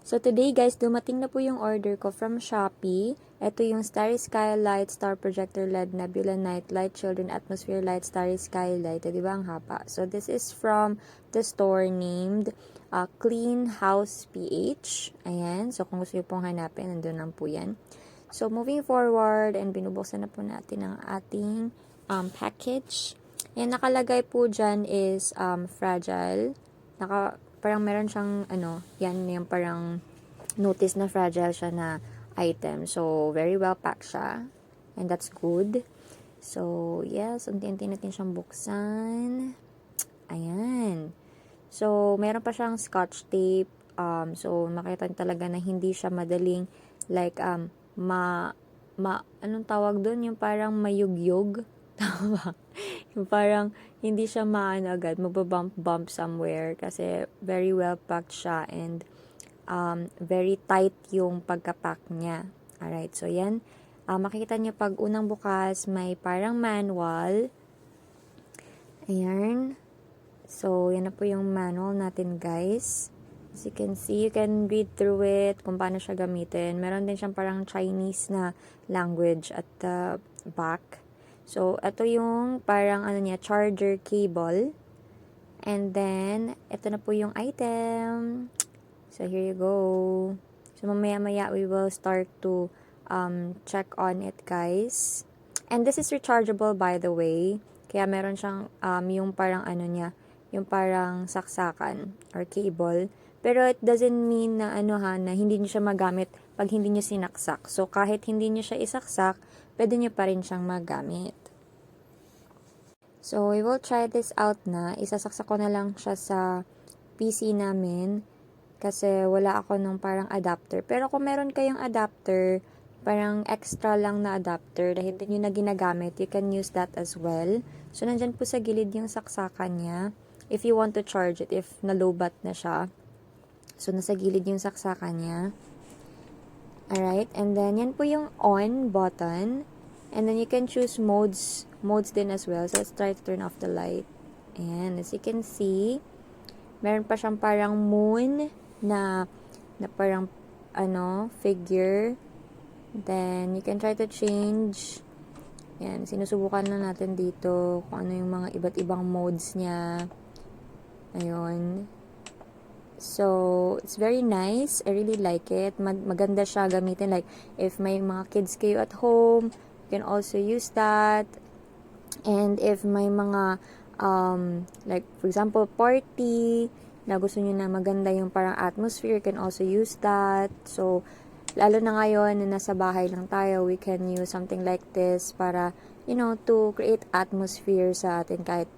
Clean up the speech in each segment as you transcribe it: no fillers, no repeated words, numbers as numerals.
So today guys, dumating na po yung order ko from Shopee. Ito yung Starry Skylight Star Projector LED Nebula Night Light Children Atmosphere Light Starry Skylight. Di ba ang hapa? So this is from the store named Clean House PH. Ayan. So kung gusto nyo pong hanapin, nandun lang po yan. So moving forward, and binubuksan na po natin ang ating package. Yan, nakalagay po dyan is fragile. Parang meron siyang, yan yung parang notice na fragile siya na item. So, very well packed siya. And that's good. So, yes, unti-unti natin siyang buksan. Ayan. So, meron pa siyang scotch tape. So, makita talaga na hindi siya madaling, like, anong tawag doon? Yung parang mayugyog. Tama. Yung parang hindi siya maano agad, magbabump somewhere kasi very well packed siya and very tight yung pagkapack niya. Alright, so yan. Makikita niyo pag unang bukas, may parang manual. Ayan. So, yan na po yung manual natin, guys. As you can see, you can read through it kung paano siya gamitin. Meron din siyang parang Chinese na language at the back. So, ito yung parang charger cable. And then, ito na po yung item. So, here you go. So, mamaya-maya we will start to check on it, guys. And this is rechargeable, by the way. Kaya meron siyang yung parang yung parang saksakan or cable. Pero it doesn't mean na na hindi niyo siya magamit pag hindi niyo sinaksak. So, kahit hindi niyo siya isaksak, pwede niyo pa rin siyang magamit. So, we will try this out na. Isasaksak ko na lang siya sa PC namin kasi wala ako nung parang adapter. Pero kung meron kayong adapter, parang extra lang na adapter na hindi nyo na ginagamit, you can use that as well. So, nandyan po sa gilid yung saksakan niya. If you want to charge it, if nalobat na siya. So, nasa gilid yung saksakan niya. Alright, and then yan po yung on button. And then you can choose modes din as well. So, let's try to turn off the light. And as you can see, meron pa siyang parang moon na parang figure. Then, you can try to change. Yan, sinusubukan na natin dito kung ano yung mga iba't ibang modes niya. Ayun. So, it's very nice. I really like it. Maganda siya gamitin. Like, if may mga kids kayo at home, you can also use that. And if may mga, like, for example, party, na gusto nyo na maganda yung parang atmosphere, you can also use that. So, lalo na ngayon na nasa bahay lang tayo, we can use something like this para, to create atmosphere sa atin kahit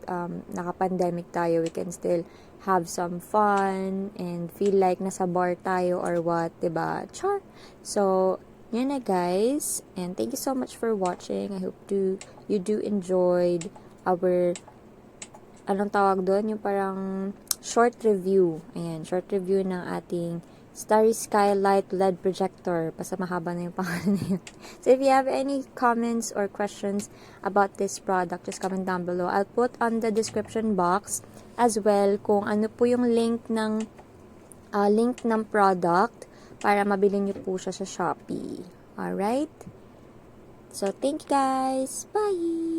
naka-pandemic tayo, we can still have some fun and feel like nasa bar tayo or what, diba? Char! So, yan na guys. And thank you so much for watching. I hope you do enjoyed our, anong tawag doon? Yung parang short review. Ayan, short review ng ating Starry Skylight LED Projector. Basta mahaba na yung pangalan na yun. So, if you have any comments or questions about this product, just comment down below. I'll put on the description box as well kung ano po yung link ng product para mabili nyo po siya sa Shopee. Alright? So, thank you guys. Bye!